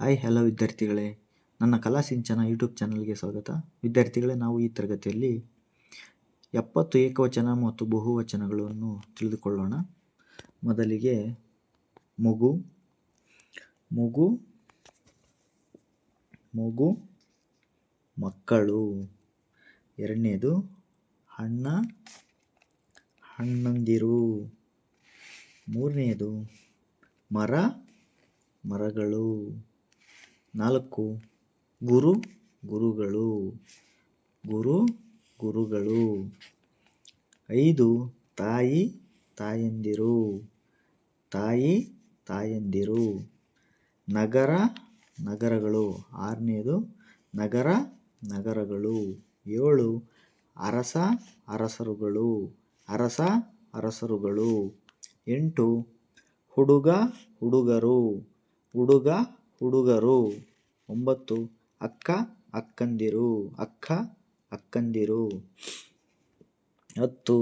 Hi hello ವಿದ್ಯಾರ್ಥಿಗಳೇ, ನನ್ನ ಕಲಾ ಸಿಂಚನ ಯೂಟ್ಯೂಬ್ ಚಾನಲ್ಗೆ ಸ್ವಾಗತ. ವಿದ್ಯಾರ್ಥಿಗಳೇ, ನಾವು ಈ ತರಗತಿಯಲ್ಲಿ 70 ಏಕವಚನ ಮತ್ತು ಬಹುವಚನಗಳನ್ನು ತಿಳಿದುಕೊಳ್ಳೋಣ. ಮೊದಲಿಗೆ ಮಗು, ಮಗು, ಮಗು, ಮಕ್ಕಳು. ಎರಡನೇದು ಅಣ್ಣ, ಅಣ್ಣಂದಿರು. ಮೂರನೆಯದು ಮರ, ಮರಗಳು. 4 ಗುರು, ಗುರುಗಳು, ಗುರುಗಳು. 5 ತಾಯಿ, ತಾಯಂದಿರು, ತಾಯಂದಿರು. ನಗರ, ನಗರಗಳು. 6ನೇದು ನಗರ, ನಗರಗಳು. 7 ಅರಸ, ಅರಸರುಗಳು, ಅರಸರುಗಳು. 8 ಹುಡುಗ, ಹುಡುಗರು, ಹುಡುಗರು. 9 ಅಕ್ಕ, ಅಕ್ಕಂದಿರು, ಅಕ್ಕಂದಿರು. 10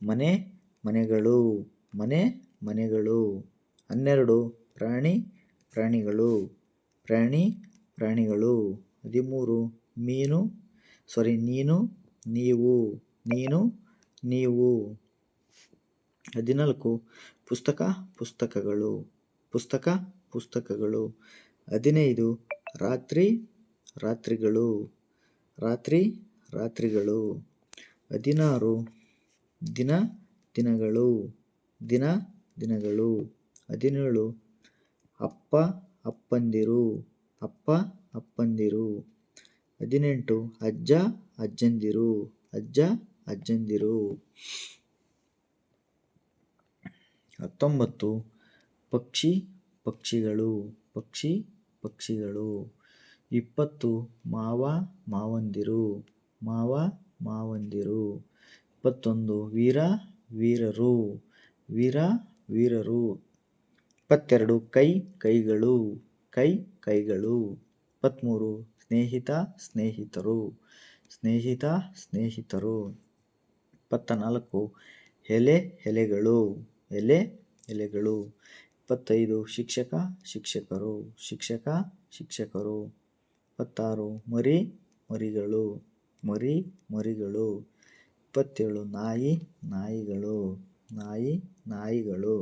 ಮನೆ, ಮನೆಗಳು, ಮನೆಗಳು. 12 ಪ್ರಾಣಿ, ಪ್ರಾಣಿಗಳು, ಪ್ರಾಣಿಗಳು. 13 ನೀನು, ನೀವು, ನೀವು. 14 ಪುಸ್ತಕ, ಪುಸ್ತಕಗಳು, ಪುಸ್ತಕಗಳು. 15 ರಾತ್ರಿ, ರಾತ್ರಿಗಳು, ರಾತ್ರಿಗಳು. 16 ದಿನ, ದಿನಗಳು, ದಿನಗಳು. 17 ಅಪ್ಪ, ಅಪ್ಪಂದಿರು, ಅಪ್ಪಂದಿರು. 18 ಅಜ್ಜ, ಅಜ್ಜಂದಿರು, ಅಜ್ಜಂದಿರು. 19 ಪಕ್ಷಿ, ಪಕ್ಷಿಗಳು, ಪಕ್ಷಿಗಳು. 20 ಮಾವ, ಮಾವಂದಿರು, ಮಾವಂದಿರು. 21 ವೀರ, ವೀರರು, ವೀರರು. 22 ಕೈ, ಕೈಗಳು, ಕೈಗಳು. 23 ಸ್ನೇಹಿತ, ಸ್ನೇಹಿತರು, ಸ್ನೇಹಿತರು. 24 ಎಲೆ, ಎಲೆಗಳು, ಎಲೆಗಳು. 25 ಶಿಕ್ಷಕ, ಶಿಕ್ಷಕರು, ಶಿಕ್ಷಕರು. 26 ಮರಿ, ಮರಿಗಳು, ಮರಿಗಳು. 27 ನಾಯಿ, ನಾಯಿಗಳು, ನಾಯಿಗಳು.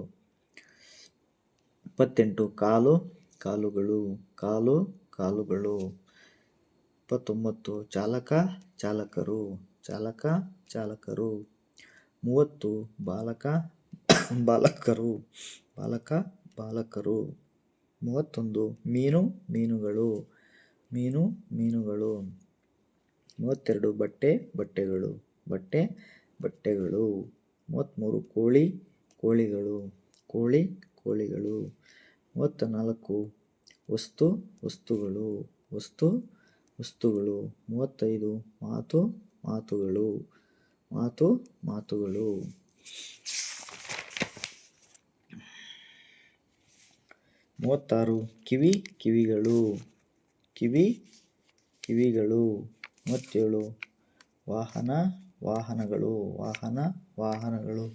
28 ಕಾಲು, ಕಾಲುಗಳು, ಕಾಲುಗಳು. 29 ಚಾಲಕ, ಚಾಲಕರು, ಚಾಲಕರು. 30 ಬಾಲಕ, ಬಾಲಕರು, ಬಾಲಕರು. 31 ಮೀನು, ಮೀನುಗಳು, ಮೀನುಗಳು. 32 ಬಟ್ಟೆ, ಬಟ್ಟೆಗಳು, ಬಟ್ಟೆಗಳು. 33 ಕೋಳಿ, ಕೋಳಿಗಳು, ಕೋಳಿಗಳು. 34 ವಸ್ತು, ವಸ್ತುಗಳು, ವಸ್ತುಗಳು. 35 ಮಾತು, ಮಾತುಗಳು, ಮಾತುಗಳು. 36 ಕಿವಿ, ಕಿವಿಗಳು, ಕಿವಿಗಳು. 37 ವಾಹನ, ವಾಹನಗಳು, ವಾಹನಗಳು.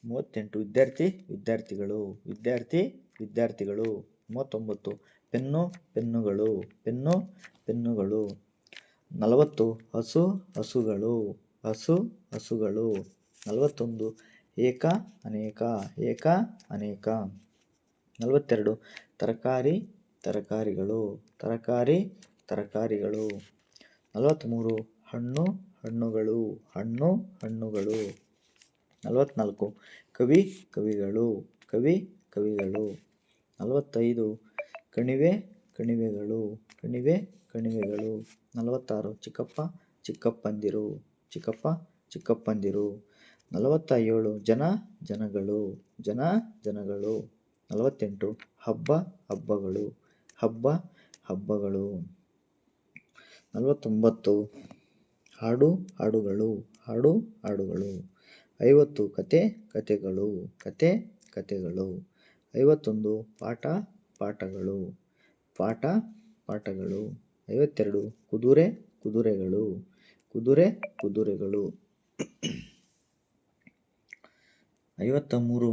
38 ವಿದ್ಯಾರ್ಥಿ, ವಿದ್ಯಾರ್ಥಿಗಳು, ವಿದ್ಯಾರ್ಥಿಗಳು. 39 ಪೆನ್ನು, ಪೆನ್ನುಗಳು, ಪೆನ್ನುಗಳು. 40 ಹಸು, ಹಸುಗಳು, ಹಸುಗಳು. 41 ಏಕ, ಅನೇಕ, ಅನೇಕ. 42 ತರಕಾರಿ, ತರಕಾರಿಗಳು, ತರಕಾರಿಗಳು. 43 ಹಣ್ಣು, ಹಣ್ಣುಗಳು, ಹಣ್ಣುಗಳು. 44 ಕವಿ, ಕವಿಗಳು, ಕವಿಗಳು. 45 ಕಣಿವೆ, ಕಣಿವೆಗಳು, ಕಣಿವೆಗಳು. 46 ಚಿಕ್ಕಪ್ಪ, ಚಿಕ್ಕಪ್ಪಂದಿರು, ಚಿಕ್ಕಪ್ಪಂದಿರು. 47 ಜನ, ಜನಗಳು, ಜನಗಳು. 48 ಹಬ್ಬ, ಹಬ್ಬಗಳು, ಹಬ್ಬಗಳು. 49 ಹಾಡು, ಹಾಡುಗಳು, ಹಾಡುಗಳು. 50 ಕತೆ, ಕತೆಗಳು, ಕತೆಗಳು. 51 ಪಾಠ, ಪಾಠಗಳು, ಪಾಠಗಳು. 52 ಕುದುರೆ, ಕುದುರೆಗಳು, ಕುದುರೆಗಳು. 53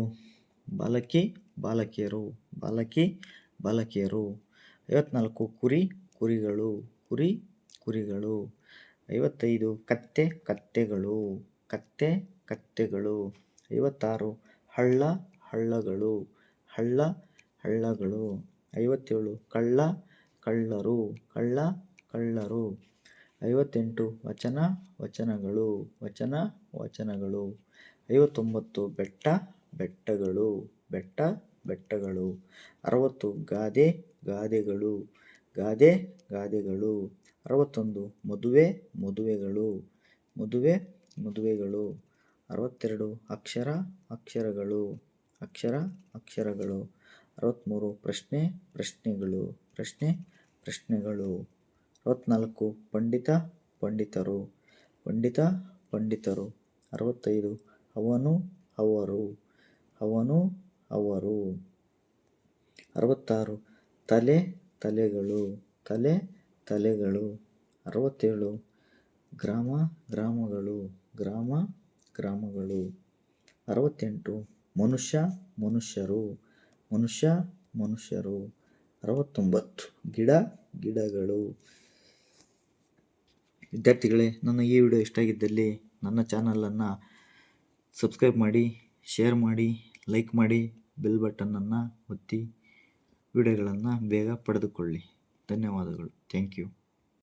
ಬಾಲಕಿ ಬಾಲಕಿಯರು ಬಾಲಕಿ ಬಾಲಕಿಯರು. 54 ಕುರಿ ಕುರಿಗಳು ಕುರಿ ಕುರಿಗಳು. 55 ಕತ್ತೆ ಕತ್ತೆಗಳು ಕತ್ತೆ ಕತ್ತೆಗಳು. 56 ಹಳ್ಳ ಹಳ್ಳಗಳು ಹಳ್ಳ ಹಳ್ಳಗಳು. 57 ಕಳ್ಳ ಕಳ್ಳರು ಕಳ್ಳ ಕಳ್ಳರು. 58 ವಚನ ವಚನಗಳು ವಚನ ವಚನಗಳು. 59 ಬೆಟ್ಟ ಬೆಟ್ಟಗಳು ಬೆಟ್ಟ ಬೆಟ್ಟಗಳು. 60 ಗಾದೆ ಗಾದೆಗಳು ಗಾದೆ ಗಾದೆಗಳು. 61 ಮದುವೆ ಮದುವೆಗಳು ಮದುವೆ ಮದುವೆಗಳು. 62 ಅಕ್ಷರ ಅಕ್ಷರಗಳು ಅಕ್ಷರ ಅಕ್ಷರಗಳು. 63 ಪ್ರಶ್ನೆ ಪ್ರಶ್ನೆಗಳು ಪ್ರಶ್ನೆ ಪ್ರಶ್ನೆಗಳು. 64 ಪಂಡಿತ ಪಂಡಿತರು ಪಂಡಿತ ಪಂಡಿತರು. 65 ಅವನು ಅವರು ಅವನು ಅವರು. 66 ತಲೆ ತಲೆಗಳು ತಲೆ ತಲೆಗಳು. 67 ಗ್ರಾಮ ಗ್ರಾಮಗಳು ಗ್ರಾಮ ಗ್ರಾಮಗಳು. 68 ಮನುಷ್ಯ ಮನುಷ್ಯರು ಮನುಷ್ಯ ಮನುಷ್ಯರು. 69 ಗಿಡ ಗಿಡಗಳು. ವಿದ್ಯಾರ್ಥಿಗಳೇ, ನನ್ನ ಈ ವಿಡಿಯೋ ಇಷ್ಟ ಆಗಿದ್ದಲ್ಲಿ ನನ್ನ ಚಾನಲನ್ನು ಸಬ್ಸ್ಕ್ರೈಬ್ ಮಾಡಿ, ಶೇರ್ ಮಾಡಿ, ಲೈಕ್ ಮಾಡಿ, ಬೆಲ್ ಬಟನನ್ನು ಒತ್ತಿ ವಿಡಿಯೋಗಳನ್ನು ಬೇಗ ಪಡೆದುಕೊಳ್ಳಿ. ಧನ್ಯವಾದಗಳು. Thank you.